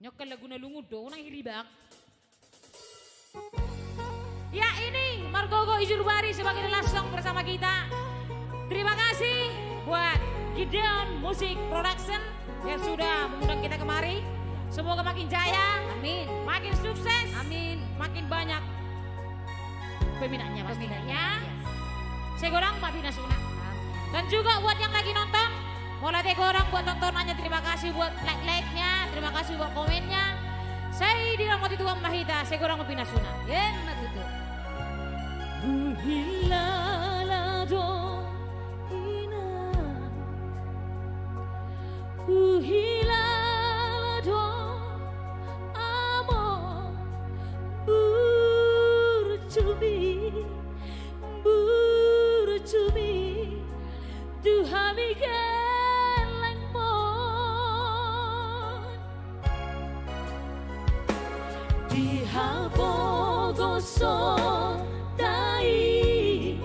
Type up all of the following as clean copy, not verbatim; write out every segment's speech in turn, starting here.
Nyokel lagu na lungudo, nang hiribak. Ya ini Margogo Ijurbari sebagai langsung bersama kita. Terima kasih buat Gideon Music Production yang sudah mengundang kita kemari. Semoga makin jaya, amin. Makin sukses, amin. Makin banyak peminatnya pastinya. Saya gorang Mbak Bina Suna. Dan juga buat yang lagi nonton, mulai gorang buat tontonannya, terima kasih buat like-nya, terima kasih buat komennya. Saya dirahmati Tuhan Mahita, saya gorang Mbak Bina Suna. Ya, betul. Uhilalado ina, uhilalado amo burcumi, burcumi duhami geleng mon dihabogoso dai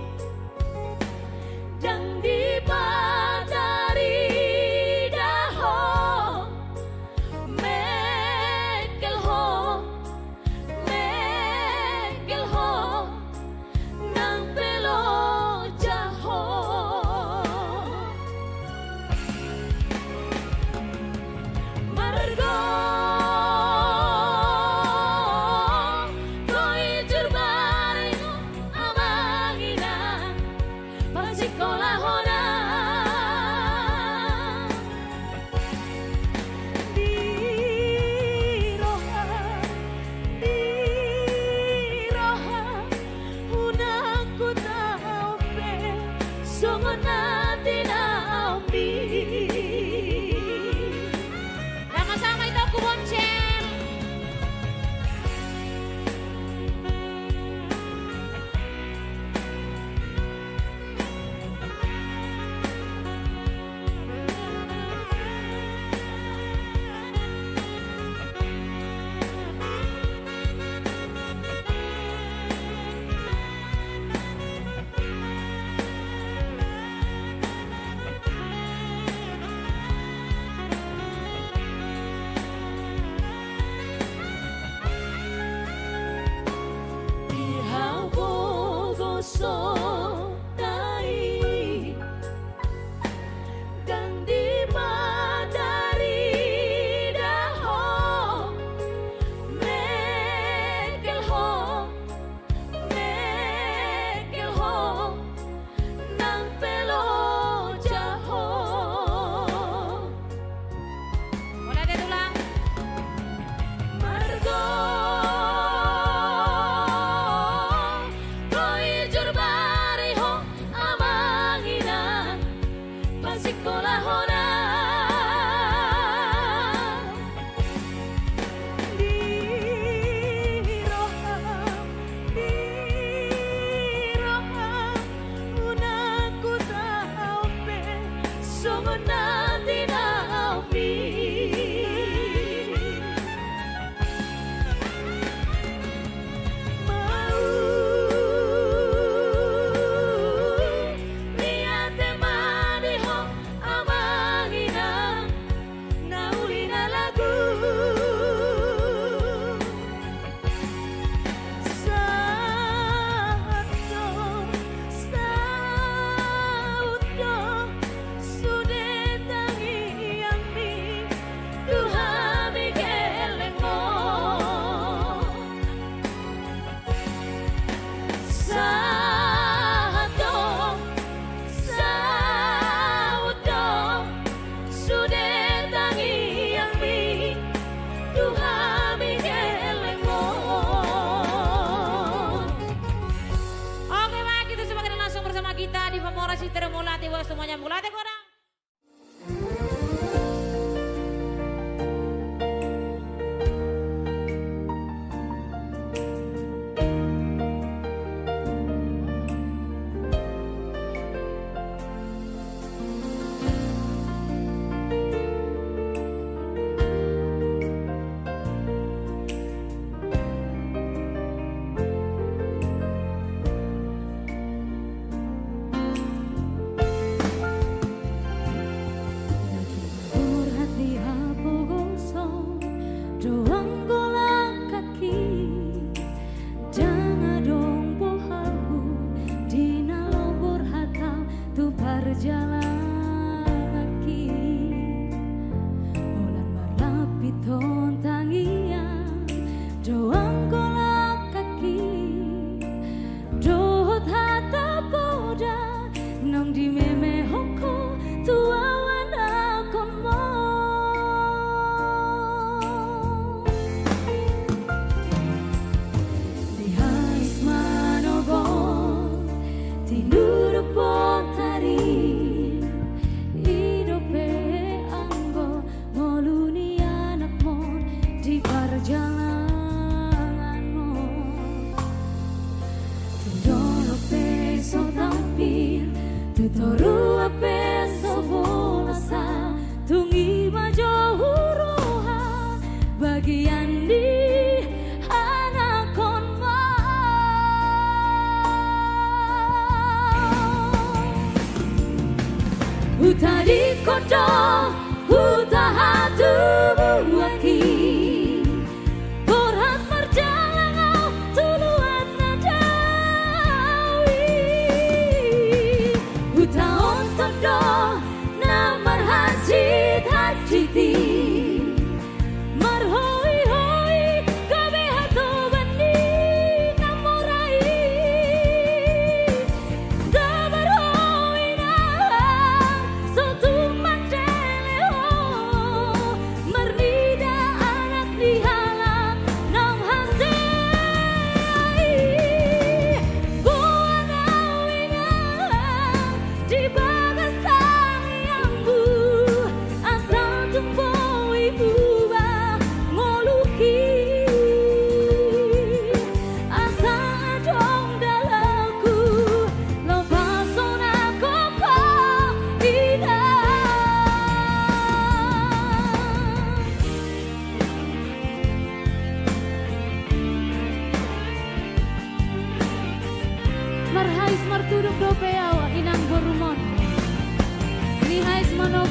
dan dibadari daho mekel ho nang pelo jaho margo sama-sama itu aku bonceng. So dai dan dibadari daho mekel ho nang pelo jaho. Mulai dari ulang Margo Jurba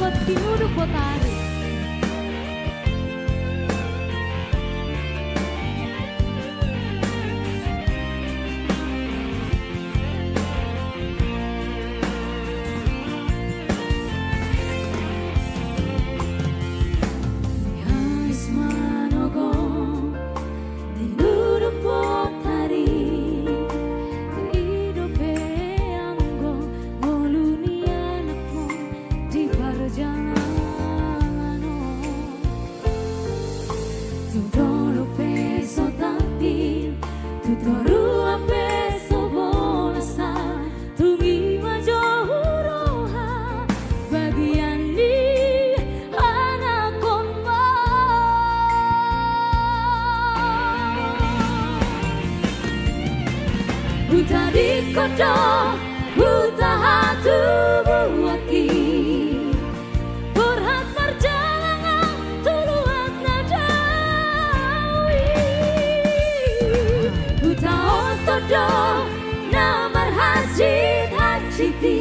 buat hidup buat hari. Buta di kodok, buta hatu buaki, berhat perjalanan tuluat nadawi. Buta otodok, namar hasid hajiti,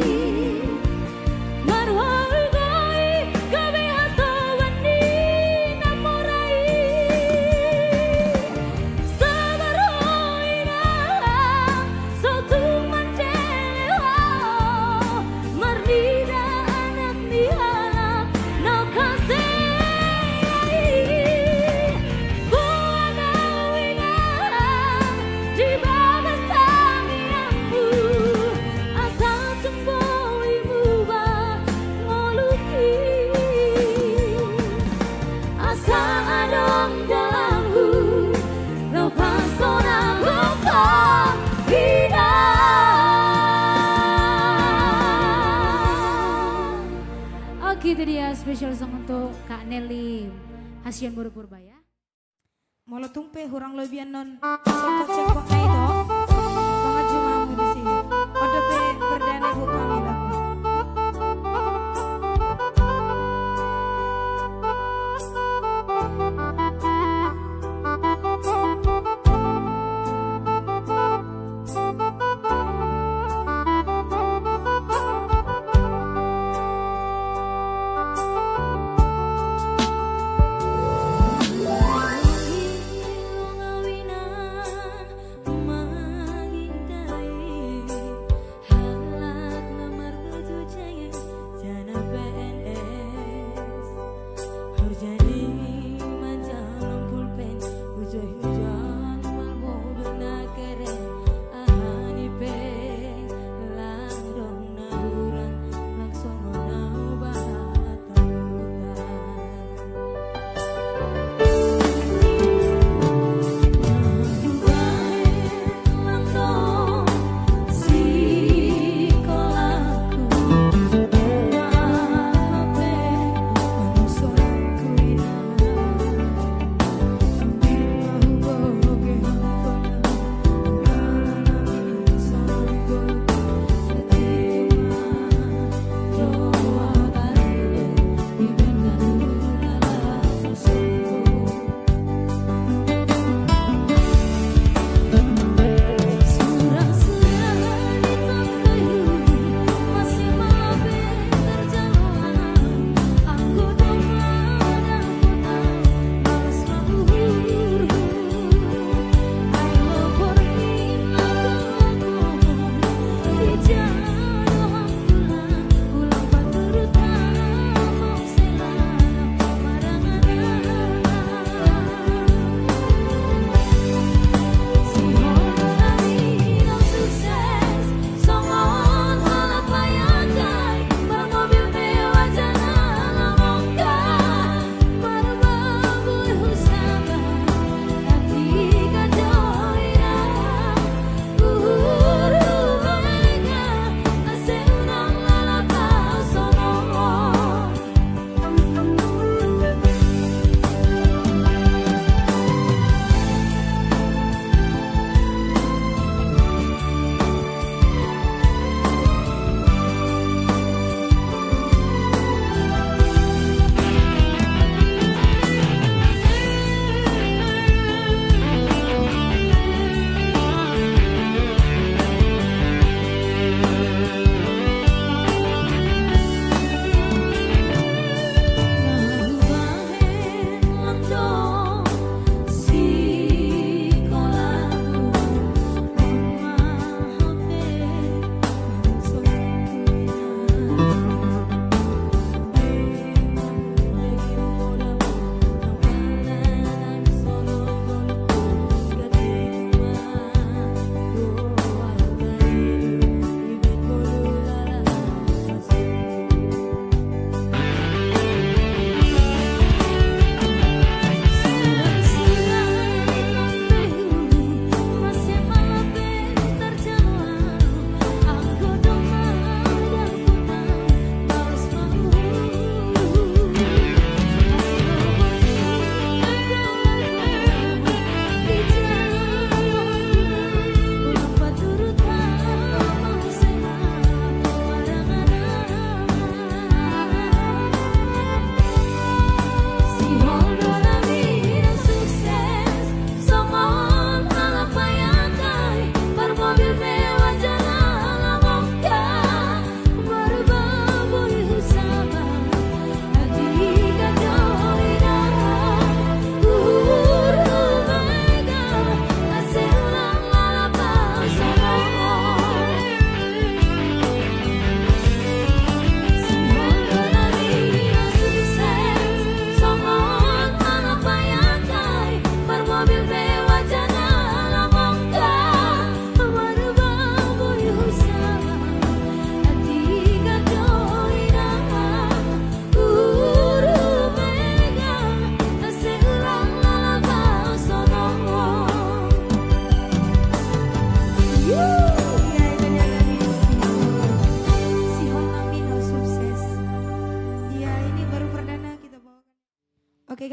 marhoi goi gabe hato wani namorai. Sabaroina sotu mandelewa, marnida anak nihala no kasei. Buana wina di bawah tangianmu, asal tempoimu ba ngoluki, asa adong dalamku, lepas orang lupa hilang. Oke, itu dia special song untuk Kak Nelly Hasian Baru Purbaya. Molo tumpe hurang lebihan non cekok-cekok na itu. Banget jumamu di sini. Ode pe perdana ibu kami lagu. Ngawina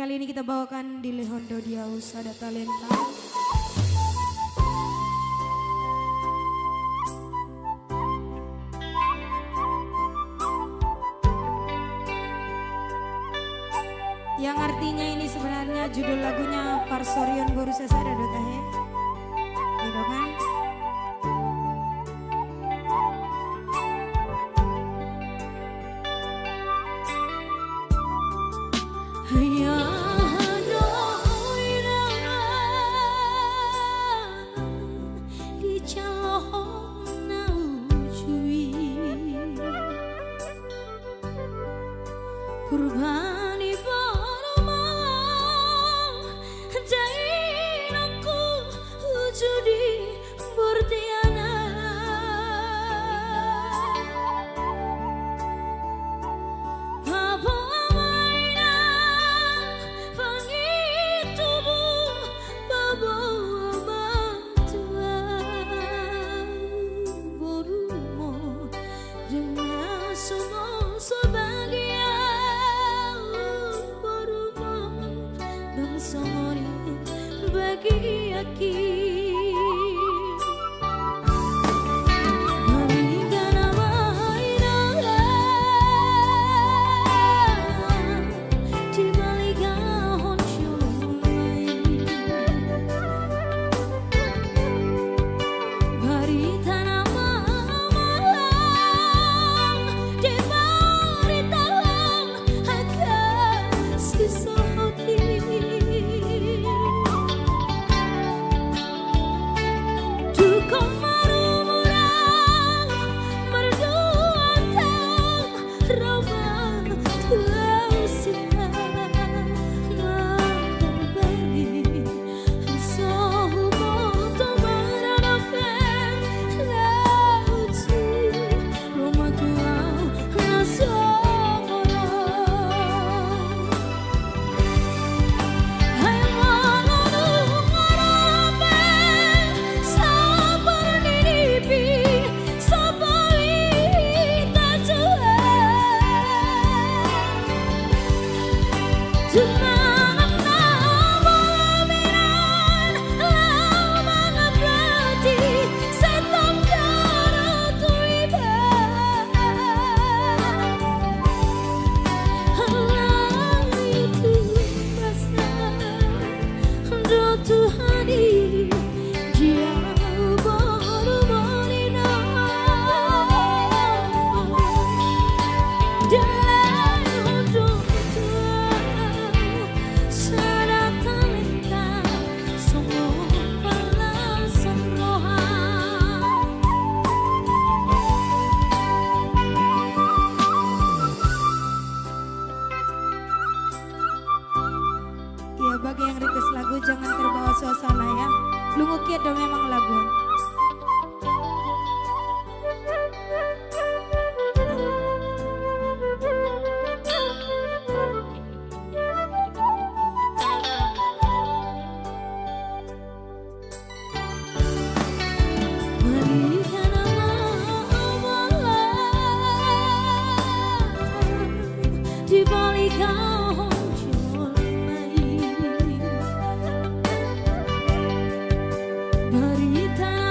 kali ini kita bawakan di Lehondo Diaus ada talenta. Yang artinya ini sebenarnya judul lagunya Parsorion Boru Sesada Dotahe. Gitu kan? Kurbani paramang jain aku wujudi bertiana apa maina pangit tubuh bawa matua borumo dengan semua sebagian Songori bagi aku bagi yang request lagu jangan terbawa suasana ya. Lungo kiat dong memang lagu. Di balik berita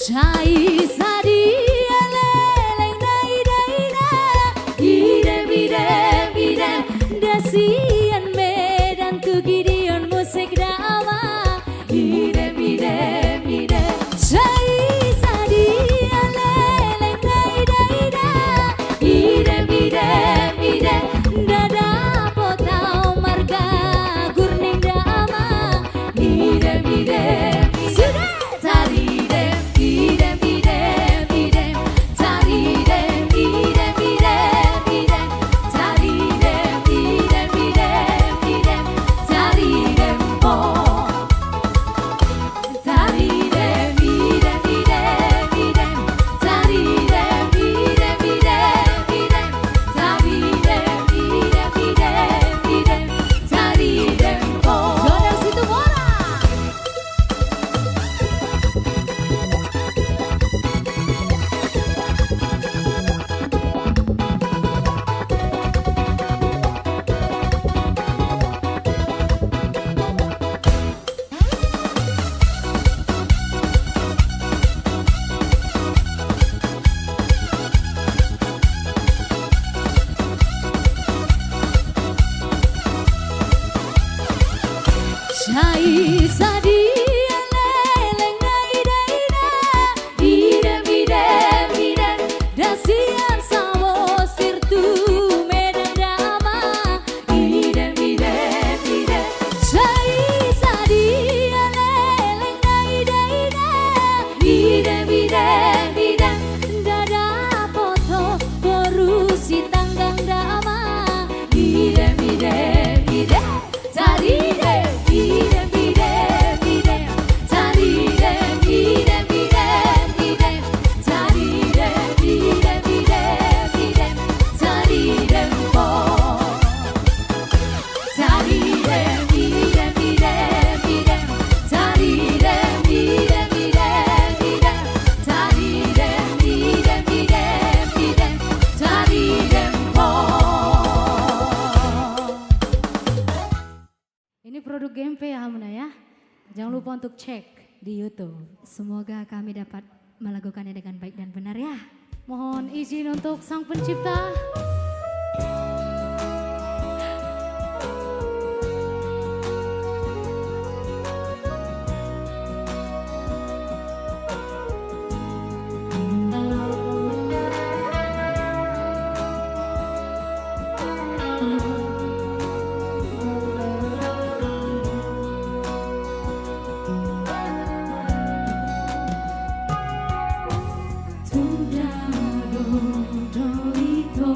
Cai sadia leleng dai dai da idem idem idem dasian medan tu gideon musik dama idem idem idem cai sadia leleng dai dai da idem idem idem dada potau marga gurning dama idem idem sudah tari dem idem idem idem tari dem idem idem idem tari dem idem idem idem tari dem po tari dem idem idem idem tari dem idem idem idem tari dem idem idem idem tari dem po Jodoh situ bola. Cai sadia leleng dai dai da idem idem idem dasian samo sirtu medan dama idem idem idem cai sadia leleng dai dai da idem idem idem dada poto borusi tanggang dama idem idem idem tari dem idem idem idem tari dem idem idem idem tari dem idem idem idem tari dem po tari dem idem idem idem tari dem idem idem idem tari dem idem idem idem tari dem po. Ini produk Gempe ya Hamuna ya. Jangan lupa untuk cek di YouTube. Semoga kami dapat melakukannya dengan baik dan benar ya. Mohon izin untuk sang pencipta. Tunda do do ito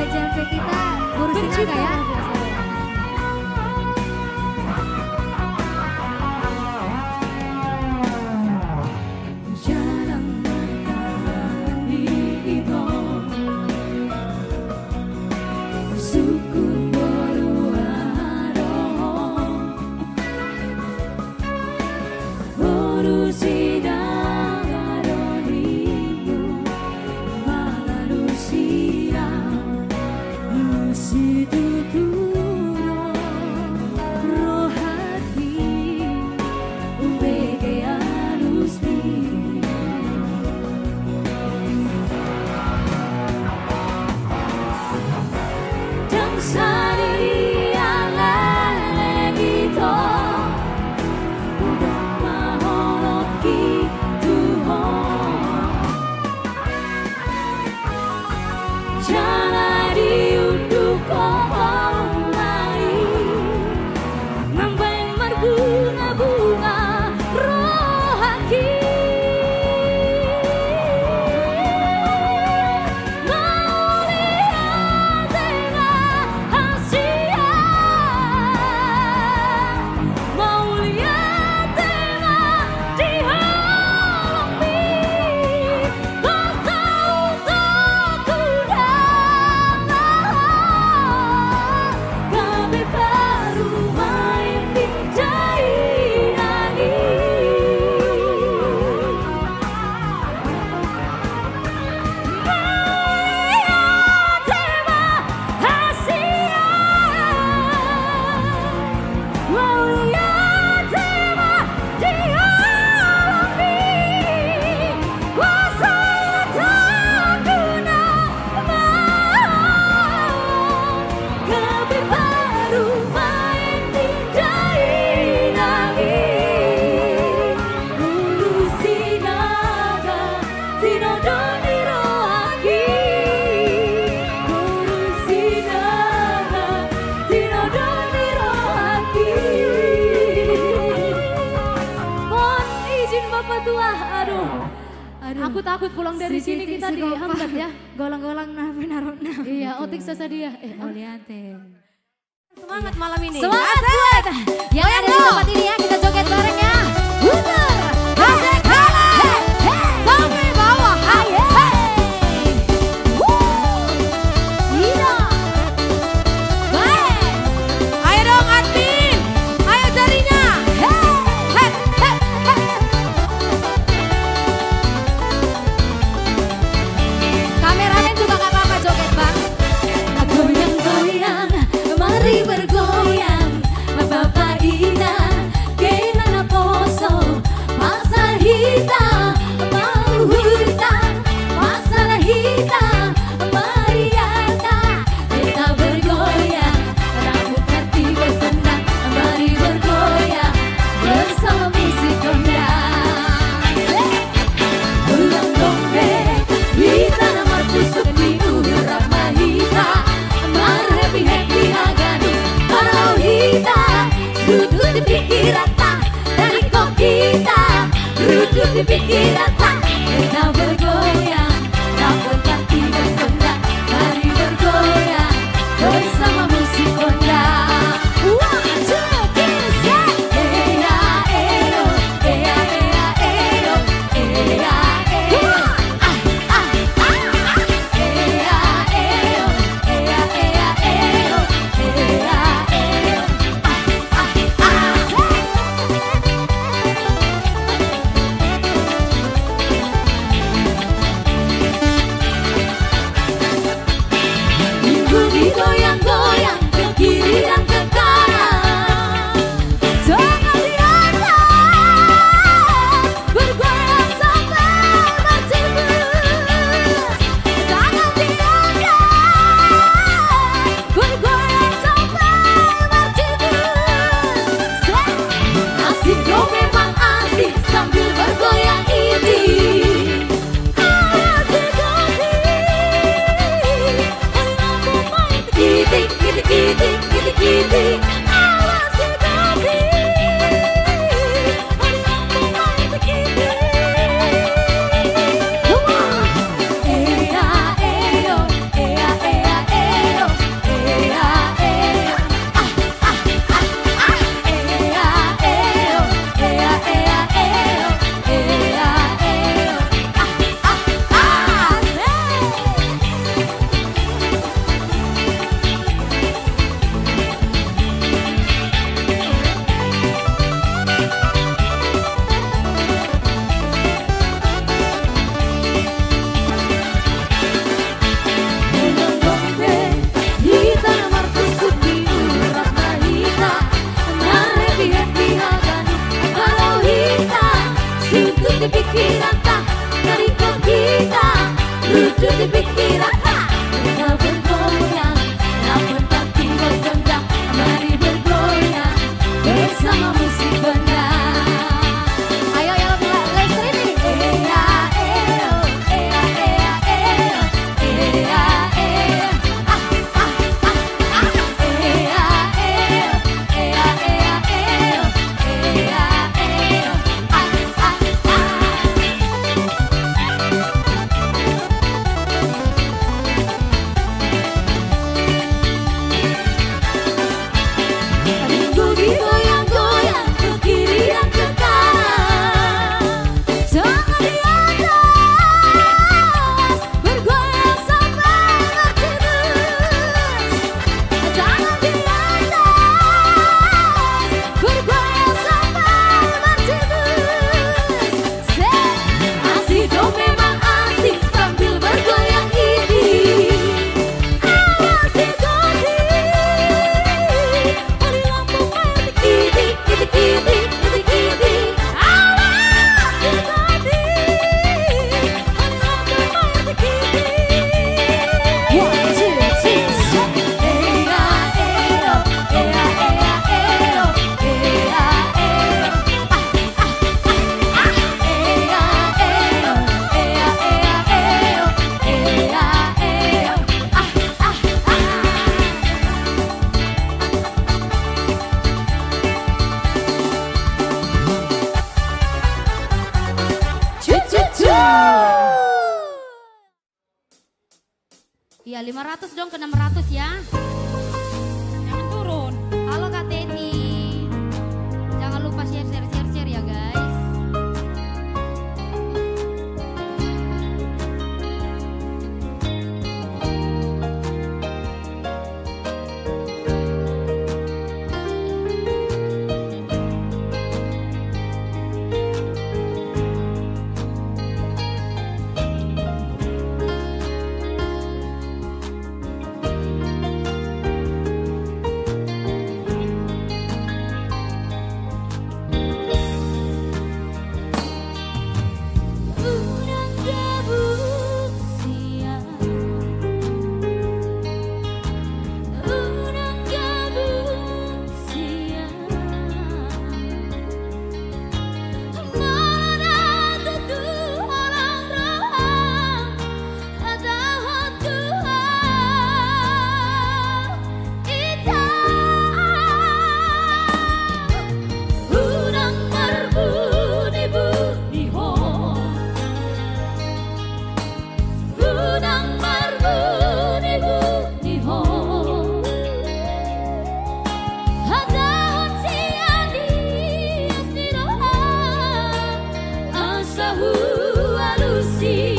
PJMP kita ngurusin naga ya. Jarang makan di itu, suku Boruado, Borusida. Aku takut pulang dari sini kita dihambat ya. Golang-golang nabi narok nabi. Iya, otik sasa dia. Oliante. Semangat malam ini. Semangat buat yang ada di tempat ini ya, kita joget bareng ya. Putar, hasek kalah, sampai bawah, ayo. Iya, baik. Ayo dong admin. Ayo jarinya. Kameramen juga gak apa-apa joget bang. Goyang-goyang, mari bergoyang, Bapak Ina, kenana poso, pasar hita, mau hurta, pasar hita, mariata, kita bergoyang, rambut hati bertendang, mari bergoyang, bersama musik kondang. Ulang dompet, hita nama tusuk di urap mahita, mar happy agani, kalau hita, duduk di pikiran tak, dari kok kita, duduk di pikiran tak, kita bergoyang, rambut hati bertendang, mari bergoyang, bersama musik kondang. One, two, three, say, eya, eyo, eya, eya, eyo, eya, eyo. Goyang-goyang ke kiri dan ke kanan, tangan di atas, bergoyang sampai bertembus. Tangan di atas, bergoyang sampai bertembus. Asik kau memang asik sambil bergoyang ini. Kiti, awas di kopi, hari aku main begini. Eya, eyo, eya, eya, eyo, di pikiran tak terikat kita, lucu di pikiran tak kita bergoyang, namun tak tinggal genggam, mari bergoyang bersama musik benda. Ayo yang Lestri nih. Ea eo, ea ea eo, ea eo, ah ah ah ah. Ea eo, ea ea eo, ea eo, ah ah ah. Minggu digoyang-goyang ke kiri dan ke kanan, tangan di atas bergoyang sampai bertebus, tangan di atas bergoyang sampai bertebus. Asik dong memang asik sambil bergoyang ini. Asik godi, hari lampu merah itik itik itik itik itik. Asik godi, hari lampu merah itik. 1, 2, 3. Ea eo, ea ea eo, ea eo, ah ah ah ah. Ea eo, ea ea eo, ea eo, ah ah ah. Cu-cu-cu. Iya 500 dong ke 600 ya. Jangan turun. Halo Kak Teni. Jangan lupa share ya guys. Urang gabung siang, urang gabung siang, mana tentu orang rahang ada Tuhan kita, urang berbunyi-bunyi hong. Gunang berbunyi-bunyi hong, hadahon siang dias di rohang, asahu alusi.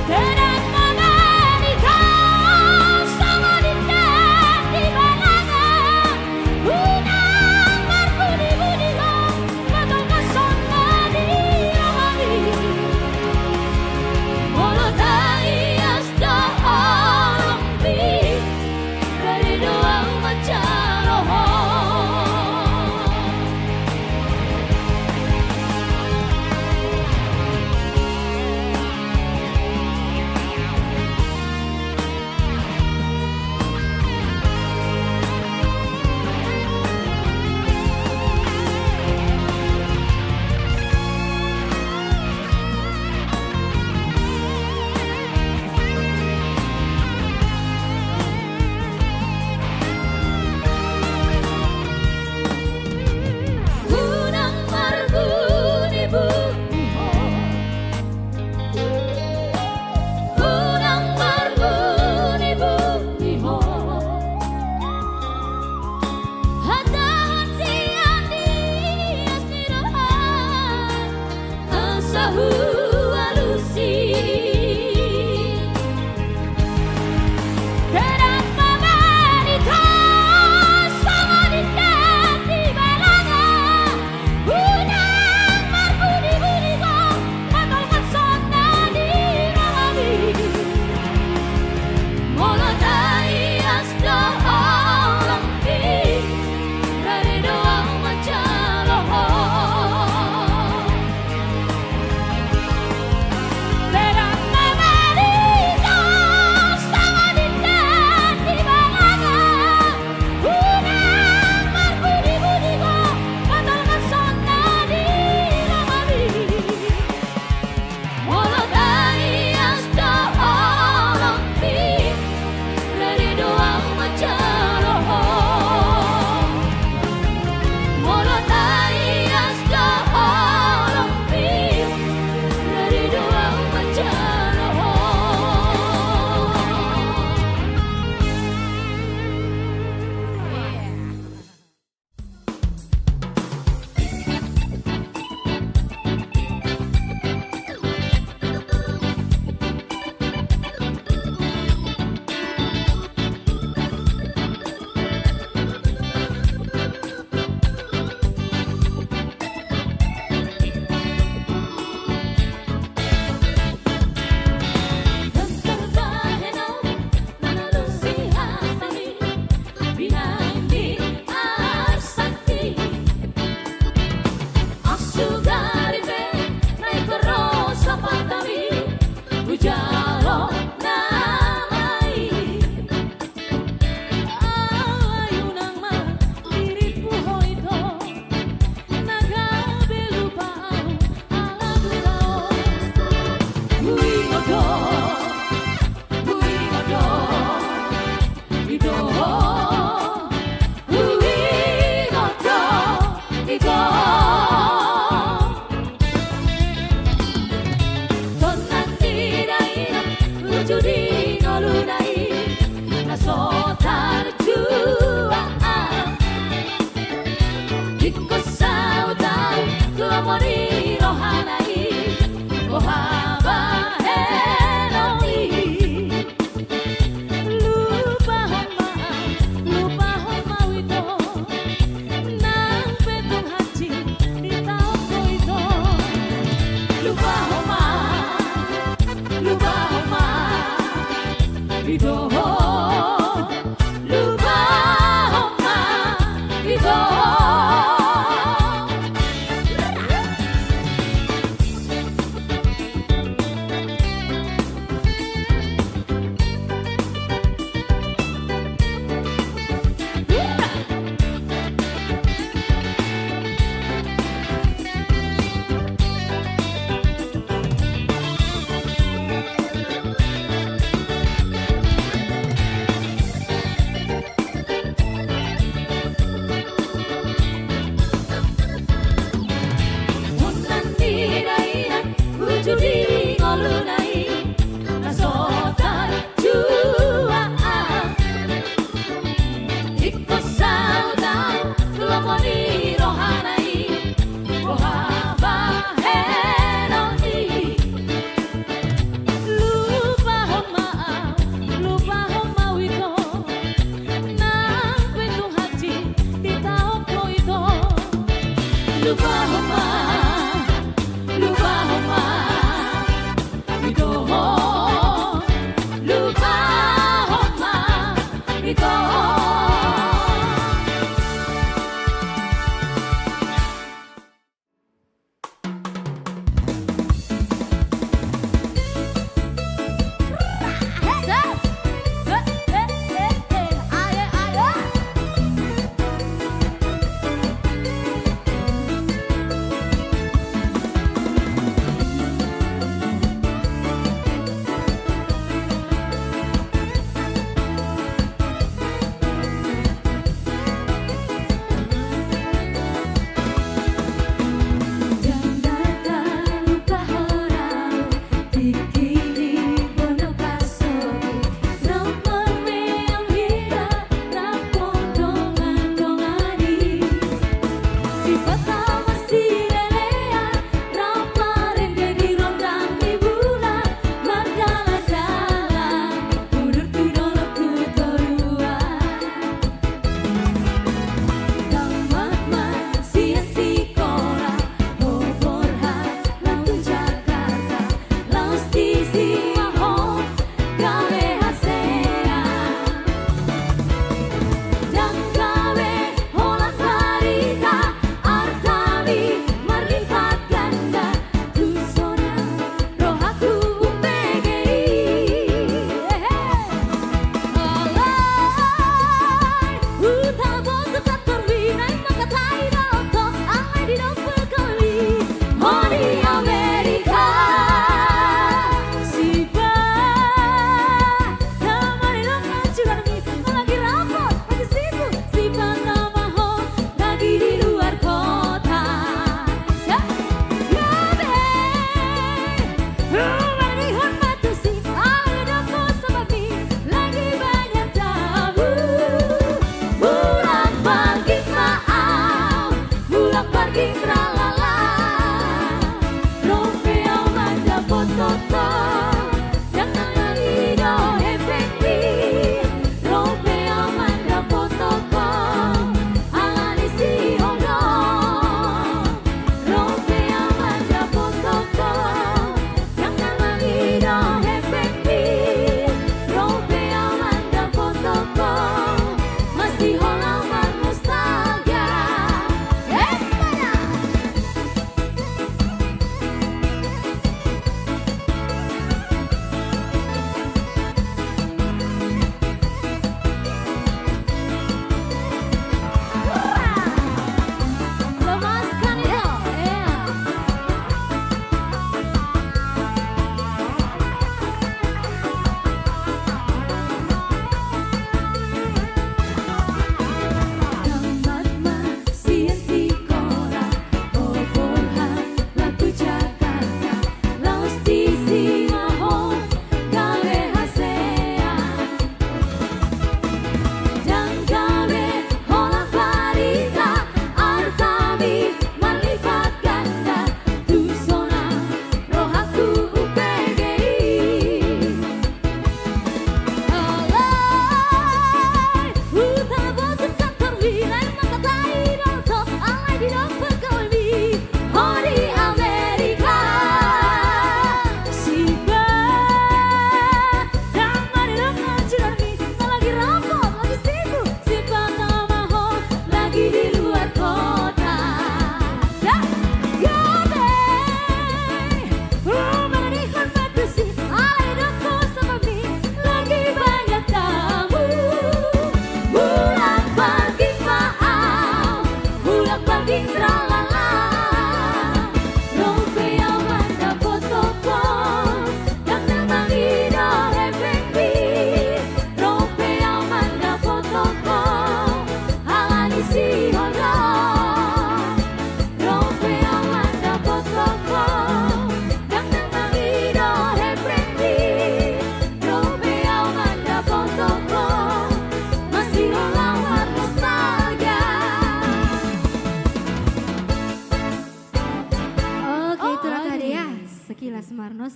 Tenang menikah sama dindan di balangan, gunang berbunyi-bunyi hong, batang keson meniramani. Walau tak ias dah alambi, dari doa macarohong.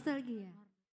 Nostalgia.